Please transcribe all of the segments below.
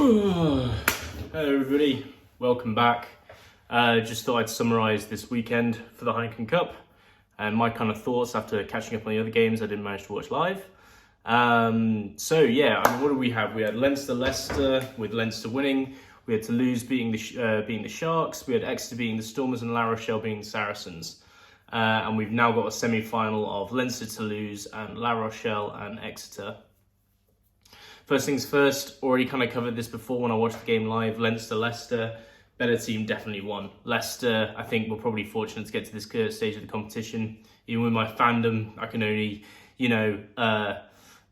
Hello everybody, welcome back. Just thought I'd summarise this weekend for the Heineken Cup and my kind of thoughts after catching up on the other games I didn't manage to watch live. What did we have? We had Leicester with Leinster winning. We had Toulouse beating the Sharks. We had Exeter beating the Stormers and La Rochelle beating the Saracens. And we've now got a semi-final of Leinster, Toulouse and La Rochelle and Exeter. First things first, already kind of covered this before when I watched the game live. Leicester, better team definitely won. Leicester, I think, were probably fortunate to get to this stage of the competition. Even with my fandom, I can only,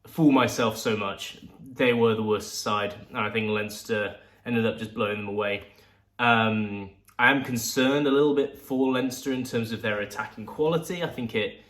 fool myself so much. They were the worst side, and I think Leinster ended up just blowing them away. I am concerned a little bit for Leinster in terms of their attacking quality. I think it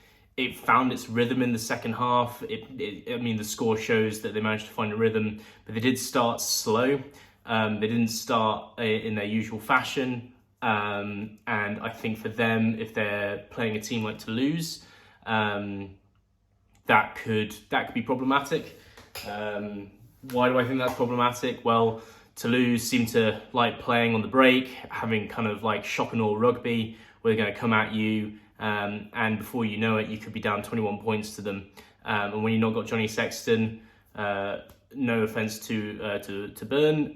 found its rhythm in the second half. The score shows that they managed to find a rhythm, but they did start slow. They didn't start in their usual fashion. And I think for them, if they're playing a team like Toulouse, that could be problematic. Why do I think that's problematic? Well, Toulouse seem to like playing on the break, having kind of like shock and awe rugby, where they're going to come at you. And before you know it, you could be down 21 points to them. And when you've not got Johnny Sexton, no offence to Burn,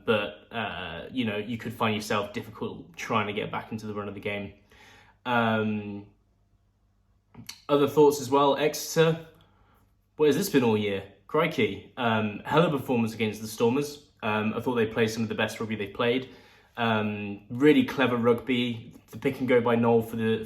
but you could find yourself difficult trying to get back into the run of the game. Other thoughts as well. Exeter, what has this been all year? Crikey. Hell of a performance against the Stormers. I thought they played some of the best rugby they've played. Really clever rugby. The pick and go by Noel for the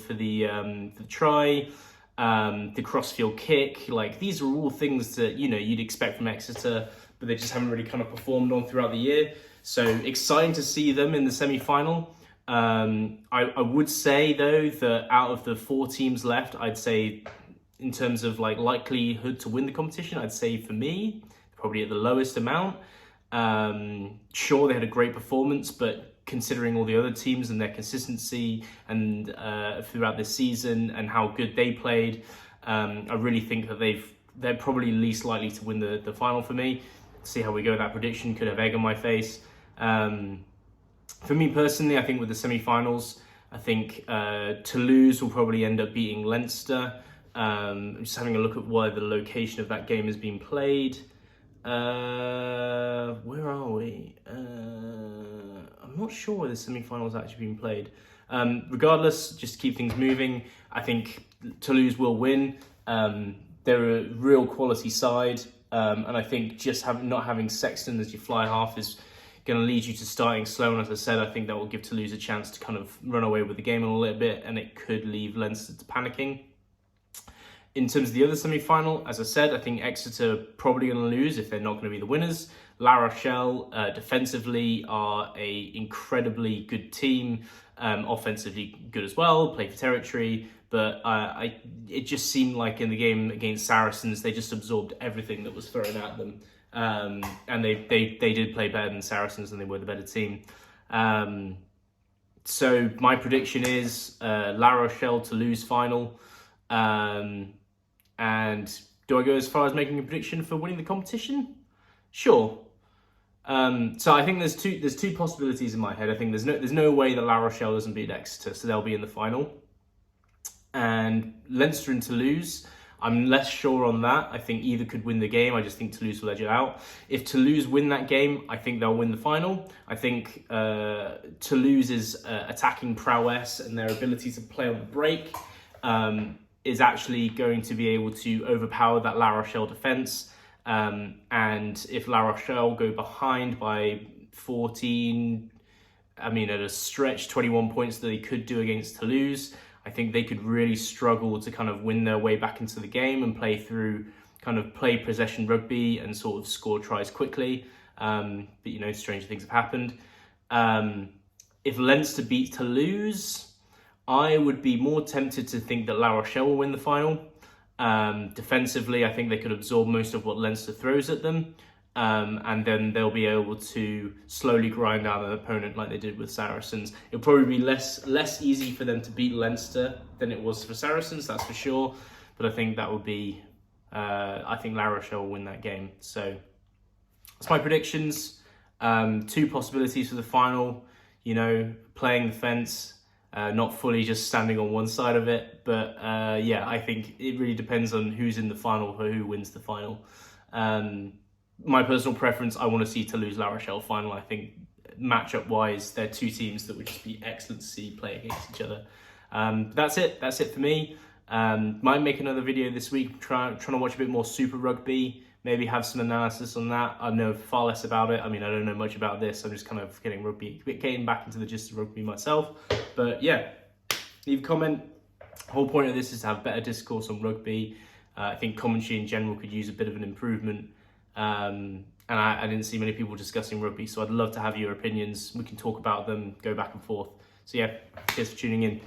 try, the crossfield kick. Like, these are all things that you'd expect from Exeter, but they just haven't really kind of performed on throughout the year. So exciting to see them in the semi-final. I would say though that out of the 4 teams left, I'd say in terms of like likelihood to win the competition, I'd say for me probably at the lowest amount. Sure, they had a great performance, but considering all the other teams and their consistency and throughout this season and how good they played, I really think that they're probably least likely to win the final for me. See how we go with that prediction. Could have egg on my face. For me personally, I think with the semi-finals, I think Toulouse will probably end up beating Leinster. I'm just having a look at where the location of that game is being played. Where are we? I'm not sure where the semi-final is actually being played. Regardless, just to keep things moving, I think Toulouse will win. They're a real quality side, and I think just not having Sexton as your fly half is going to lead you to starting slow. And as I said, I think that will give Toulouse a chance to kind of run away with the game a little bit, and it could leave Leinster to panicking. In terms of the other semi-final, as I said, I think Exeter are probably going to lose if they're not going to be the winners. La Rochelle, defensively, are a incredibly good team, offensively good as well, play for territory. But it just seemed like in the game against Saracens, they just absorbed everything that was thrown at them. And they did play better than Saracens, and they were the better team. So my prediction is La Rochelle Toulouse final. And do I go as far as making a prediction for winning the competition? Sure. So I think there's two possibilities in my head. I think there's no way that La Rochelle doesn't beat Exeter, so they'll be in the final. And Leinster and Toulouse, I'm less sure on that. I think either could win the game. I just think Toulouse will edge it out. If Toulouse win that game, I think they'll win the final. I think Toulouse's attacking prowess and their ability to play on the break is actually going to be able to overpower that La Rochelle defence. And if La Rochelle go behind by 14, at a stretch, 21 points that they could do against Toulouse, I think they could really struggle to kind of win their way back into the game and play possession rugby and sort of score tries quickly. But stranger things have happened. If Leinster beat Toulouse, I would be more tempted to think that La Rochelle will win the final. Defensively, I think they could absorb most of what Leinster throws at them. And then they'll be able to slowly grind down an opponent like they did with Saracens. It'll probably be less easy for them to beat Leinster than it was for Saracens, that's for sure. But I think that would be, I think La Rochelle will win that game. So that's my predictions. Two possibilities for the final, you know, playing the fence, not fully just standing on one side of it. But yeah, I think it really depends on who's in the final for who wins the final. My personal preference, I want to see Toulouse La Rochelle final. I think matchup wise, they're two teams that would just be excellent to see play against each other. That's it for me. Might make another video this week, trying to watch a bit more Super Rugby, maybe have some analysis on that. I know far less about it. I mean, I don't know much about this. I'm just kind of getting back into the gist of rugby myself. But yeah, leave a comment. The whole point of this is to have better discourse on rugby. I think commentary in general could use a bit of an improvement. And I didn't see many people discussing rugby, so I'd love to have your opinions. We can talk about them, go back and forth. So yeah, cheers for tuning in.